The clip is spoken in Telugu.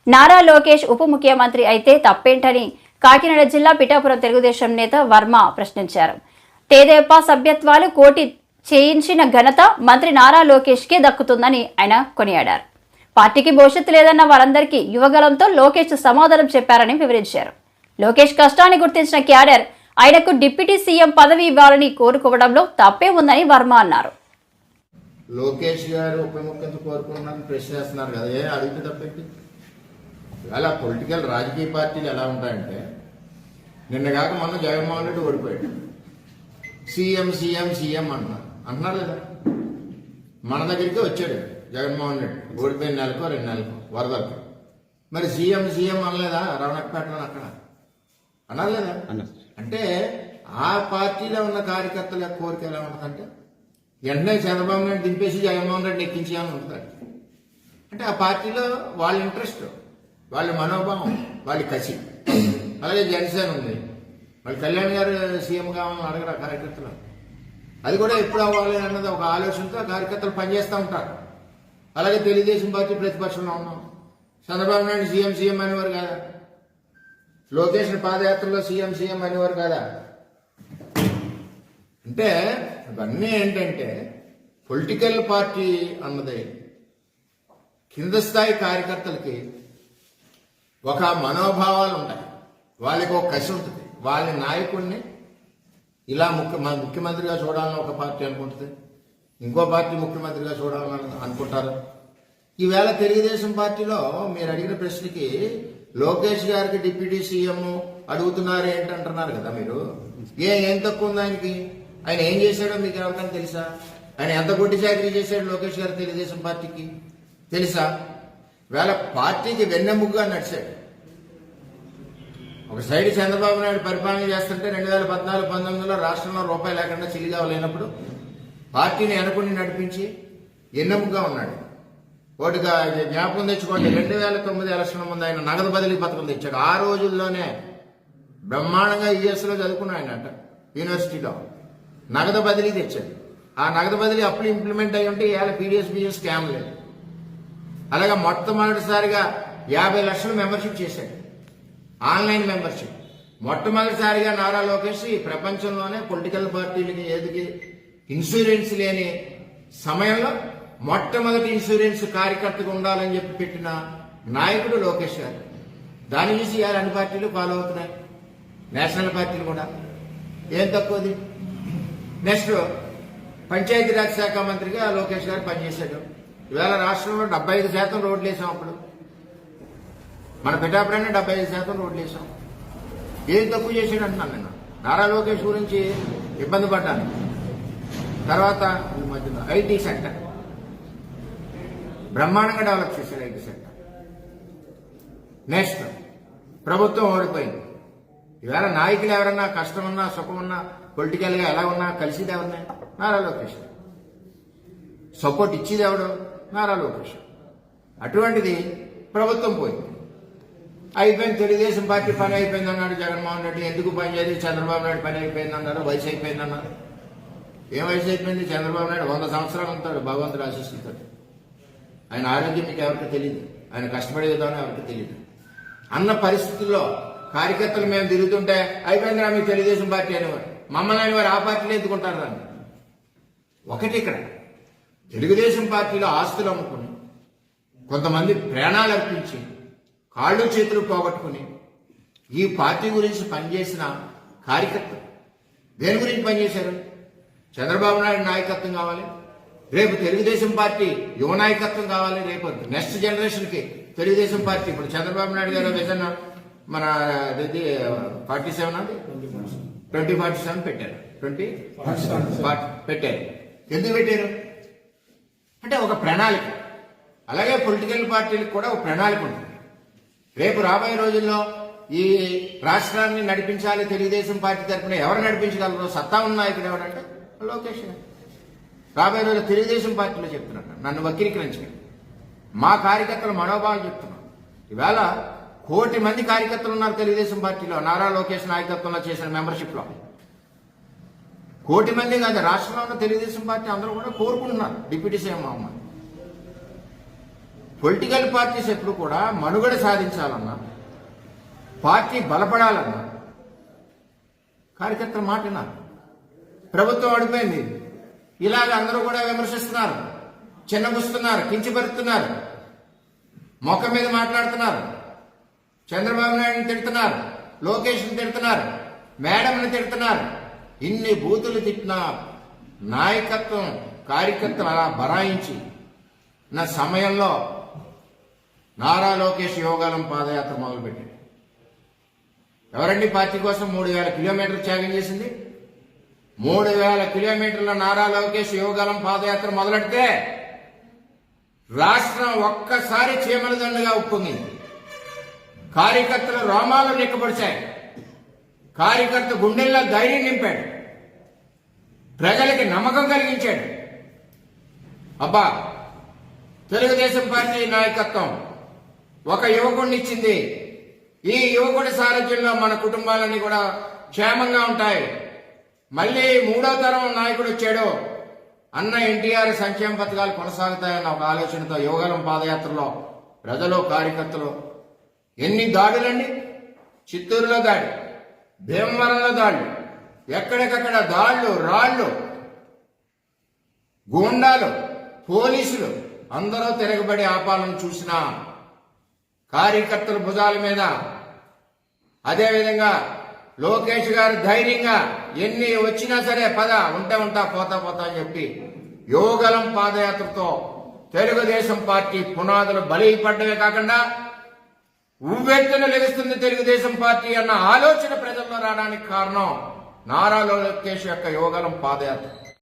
నారా లోకేష్ ఉప ముఖ్యమంత్రి అయితే తప్పేంటని కాకినాడ జిల్లా పిఠాపురం తెలుగుదేశం నేత వర్మ ప్రశ్నించారు. తెదేపా సభ్యత్వాలు కోటి చేయించిన ఘనత మంత్రి నారా లోకేష్ కే దక్కుతుందని ఆయన కొనియాడారు. పార్టీకి భవిష్యత్తు లేదన్న వారందరికీ యువగలంతో లోకేష్ సమాధానం చెప్పారని వివరించారు. లోకేష్ కష్టాన్ని గుర్తించిన క్యాడర్ ఆయనకు డిప్యూటీ సీఎం పదవి ఇవ్వాలని కోరుకోవడంలో తప్పే ఉందని వర్మ అన్నారు. లోకేష్ గారు ఉప ముఖ్యమంత్రి కోరుకున్నారని ప్రశ్న చేస్తున్నారు కదా, ఏ అడిగితే తప్పేంటి? అలా పొలిటికల్ రాజకీయ పార్టీలు ఎలా ఉంటాయంటే, నిన్నగాక మొన్న జగన్మోహన్ రెడ్డి ఓడిపోయాడు, సీఎం సీఎం సీఎం అంటున్నారు లేదా? మన దగ్గరికి వచ్చాడు జగన్మోహన్ రెడ్డి ఓడిపోయిన నెలకో 2 నెలలకు వరదలకు. మరి సీఎం సీఎం అనలేదా? రవణపేటలో అక్కడ అన్నారు లేదా? అంటే ఆ పార్టీలో ఉన్న కార్యకర్తల కోరిక ఎలా ఉంటుందంటే, వెంటనే చంద్రబాబు నాయుడు దింపేసి జగన్మోహన్ రెడ్డి ఎక్కించాలని ఉంటుంది. అంటే ఆ పార్టీలో వాళ్ళ ఇంట్రెస్ట్, వాళ్ళ మనోభావం, వాళ్ళ కసి. అలాగే జనసేన ఉంది, వాళ్ళు కళ్యాణ్ గారు సీఎం కావాలని అడగరు కార్యకర్తలు. అది కూడా ఎప్పుడు అవ్వాలి అన్నది ఒక ఆలోచనతో కార్యకర్తలు పనిచేస్తూ ఉంటారు. అలాగే తెలుగుదేశం పార్టీ ప్రతిపక్షంలో ఉన్నాం, చంద్రబాబు నాయుడు సీఎం సీఎం అనేవారు కాదా? లోకేష్ పాదయాత్రలో సీఎం సీఎం అనేవారు కాదా? అంటే ఇవన్నీ ఏంటంటే, పొలిటికల్ పార్టీ అన్నది కింద స్థాయి కార్యకర్తలకి ఒక మనోభావాలు ఉంటాయి, వాళ్ళకి ఒక కసి ఉంటుంది. వాళ్ళ నాయకుడిని ఇలా ముఖ్యమంత్రిగా చూడాలని ఒక పార్టీ అనుకుంటుంది, ఇంకో పార్టీ ముఖ్యమంత్రిగా చూడాలని అనుకుంటారు. ఈవేళ తెలుగుదేశం పార్టీలో మీరు అడిగిన ప్రశ్నకి లోకేష్ గారికి డిప్యూటీ సీఎం అడుగుతున్నారు ఏంటంటున్నారు కదా మీరు. ఏం తక్కువ ఉంది ఆయనకి? ఆయన ఏం చేశాడో మీకు ఎవరికైనా తెలుసా? ఆయన ఎంత గుడ్డి చాకరీ చేశాడు లోకేష్ గారు తెలుగుదేశం పార్టీకి తెలుసా? వేళ పార్టీకి వెన్నెముగ్గా నడిచాడు. ఒక సైడ్ చంద్రబాబు నాయుడు పరిపాలన చేస్తుంటే 2014-19లో రాష్ట్రంలో రూపాయి లేకుండా చిల్లిగా లేనప్పుడు పార్టీని వెనకుని నడిపించి వెన్నెముగ్గా ఉన్నాడు. ఒకటిగా జ్ఞాపకం తెచ్చుకోండి, 2009 ఎలక్షన్ ముందు ఆయన నగదు బదిలీ పథకం తెచ్చాడు. ఆ రోజుల్లోనే బ్రహ్మాండంగా యూఎస్లో చదువుకున్నాడు ఆయన అంట, యూనివర్సిటీలో నగదు బదిలీ తెచ్చాడు. ఆ నగదు బదిలీ అప్పుడు ఇంప్లిమెంట్ అయ్యి ఉంటే ఇవాళ పీడిఎస్ స్కామ్ లేదు. అలాగే మొట్టమొదటిసారిగా 50 లక్షలు మెంబర్షిప్ చేశాడు, ఆన్లైన్ మెంబర్షిప్. మొట్టమొదటిసారిగా నారా లోకేష్ ఈ ప్రపంచంలోనే పొలిటికల్ పార్టీలకి ఏదికి ఇన్సూరెన్స్ లేని సమయంలో మొట్టమొదటి ఇన్సూరెన్స్ కార్యకర్తగా ఉండాలని చెప్పి పెట్టిన నాయకుడు లోకేష్ గారు. దాని చూసి ఇవాళ అన్ని పార్టీలు ఫాలో అవుతున్నాయి, నేషనల్ పార్టీలు కూడా. ఏం తక్కువది? నెక్స్ట్ పంచాయతీరాజ్ శాఖ మంత్రిగా లోకేష్ గారు పనిచేశాడు. ఇవాళ రాష్ట్రంలో 75% రోడ్లు వేసాం. అప్పుడు మన పిఠాపురాన్ని 75% రోడ్లు వేసాం. ఏం తక్కువ చేశాడు అంటున్నాను నేను. నారా లోకేష్ గురించి ఇబ్బంది పడ్డాను. తర్వాత ఈ మధ్యలో ఐటీ సెక్టర్ బ్రహ్మాండంగా డెవలప్ చేశాడు, ఐటీ సెక్టర్. నెక్స్ట్ ప్రభుత్వం ఓడిపోయింది. ఇవాళ నాయకులు ఎవరన్నా కష్టం ఉన్నా సుఖం ఉన్నా పొలిటికల్గా ఎలా ఉన్నా కలిసిది ఎవరినా? నారా లోకేష్. సపోర్ట్ ఇచ్చేది ఎవడు? నారా లోకేష్. అటువంటిది ప్రభుత్వం పోయింది, అయిపోయింది. తెలుగుదేశం పార్టీ పని అయిపోయింది అన్నాడు జగన్మోహన్ రెడ్డి. ఎందుకు పని చేయదు? చంద్రబాబు నాయుడు పని అయిపోయింది అన్నారు, వయసు అయిపోయింది అన్నారు. ఏం వయసు అయిపోయింది? చంద్రబాబు నాయుడు 100 సంవత్సరాలు ఉంటాడు భగవంతుడు ఆశీస్సులతో. ఆయన ఆరోగ్యం మీకు ఎవరికి తెలియదు, ఆయన కష్టపడే విధానం ఎవరికి తెలియదు అన్న పరిస్థితుల్లో కార్యకర్తలు మేము తిరుగుతుంటే అయిపోయిందిరా మీ తెలుగుదేశం పార్టీ అనేవారు. మమ్మల్ని అని వారు ఆ పార్టీలో ఎత్తుకుంటారు దాన్ని. ఒకటి ఇక్కడ తెలుగుదేశం పార్టీలో ఆస్తులు అమ్ముకుని, కొంతమంది ప్రాణాలు అర్పించి, కాళ్ళు చేతులు పోగొట్టుకుని ఈ పార్టీ గురించి పనిచేసిన కార్యకర్తలు దేని గురించి పనిచేశారు? చంద్రబాబు నాయుడు నాయకత్వం కావాలి, రేపు తెలుగుదేశం పార్టీ యువ నాయకత్వం కావాలి, రేపు నెక్స్ట్ జనరేషన్కి తెలుగుదేశం పార్టీ. ఇప్పుడు చంద్రబాబు నాయుడు గారు విజన్ మన 47 అది 2047 పెట్టారు, 20 పెట్టారు. ఎందుకు పెట్టారు అంటే ఒక ప్రణాళిక. అలాగే పొలిటికల్ పార్టీలకు కూడా ఒక ప్రణాళిక ఉంటుంది. రేపు రాబోయే రోజుల్లో ఈ రాష్ట్రాన్ని నడిపించాలి తెలుగుదేశం పార్టీ తరఫున ఎవరు నడిపించగలరు? సత్తా ఉన్న నాయకుడు ఎవరంటే లోకేష్. రాబోయే రోజుల్లో తెలుగుదేశం పార్టీలో చెప్తున్నట్టు నన్ను వక్రీకరించండి, మా కార్యకర్తల మనోభావాలు చెప్తున్నాం. ఈవేళ 1 కోటి మంది కార్యకర్తలు ఉన్నారు తెలుగుదేశం పార్టీలో, నారా లోకేష్ నాయకత్వంలో చేసిన మెంబర్షిప్లో. 1 కోటి మంది కాదు, రాష్ట్రంలో ఉన్న తెలుగుదేశం పార్టీ అందరూ కూడా కోరుకుంటున్నారు డిప్యూటీ సీఎం అమ్మ. పొలిటికల్ పార్టీస్ ఎప్పుడు కూడా మనుగడ సాధించాలన్నా, పార్టీ బలపడాలన్నా కార్యకర్తల మాట విన్నారు. ప్రభుత్వం అడిపోయింది. ఇలాగ అందరూ కూడా విమర్శిస్తున్నారు, చిన్నబుస్తున్నారు, కించపరుస్తున్నారు, మొక్క మీద మాట్లాడుతున్నారు, చంద్రబాబు నాయుడుని తిడుతున్నారు, లోకేష్ని తిడుతున్నారు, మేడంని తిడుతున్నారు. ఇన్ని బూతులు తిట్టిన నాయకత్వం కార్యకర్తలు అలా బరాయించి నా సమయంలో నారా లోకేష్ యోగాలం పాదయాత్ర మొదలుపెట్టాడు. ఎవరండి పార్టీ కోసం 3000 కిలోమీటర్లు త్యాగం చేసింది? 3000 కిలోమీటర్ల నారా లోకేష్ యోగాలం పాదయాత్ర మొదలెడితే రాష్ట్రం ఒక్కసారి చీమల దండుగా ఉప్పొంగింది. కార్యకర్తల రోమాలు నిక్కబడిచాయి. కార్యకర్త గుండెల్లో ధైర్యం నింపాడు, ప్రజలకి నమ్మకం కలిగించాడు. అబ్బా, తెలుగుదేశం పార్టీ నాయకత్వం ఒక యువకుడిని ఇచ్చింది. ఈ యువకుడి సారథ్యంలో మన కుటుంబాలన్నీ కూడా క్షేమంగా ఉంటాయి. మళ్ళీ 3వ తరం నాయకుడు వచ్చాడు, అన్న ఎన్టీఆర్ సంక్షేమ పథకాలు కొనసాగుతాయన్న ఒక ఆలోచనతో యోగాలం పాదయాత్రలో ప్రజలు, కార్యకర్తలు ఎన్ని దాడులండి. చిత్తూరులో దాడి, భీమవరంలో దాడులు, ఎక్కడికక్కడ దాళ్లు, రాళ్లు, గూండాలు, పోలీసులు అందరూ తిరగబడి ఆపాలను చూసిన కార్యకర్తల భుజాల మీద. అదేవిధంగా లోకేష్ గారు ధైర్యంగా ఎన్ని వచ్చినా సరే పద, ఉంటే ఉంటా, పోతా పోతా అని చెప్పి యోగలం పాదయాత్రతో తెలుగుదేశం పార్టీ పునాదులు బలైపడ్డమే కాకుండా ఉవ్వెత్తున లెగుస్తుంది తెలుగుదేశం పార్టీ అన్న ఆలోచన ప్రజల్లో రావడానికి కారణం నారా లోకేష్ యొక్క యోగలం పాదయాత్ర.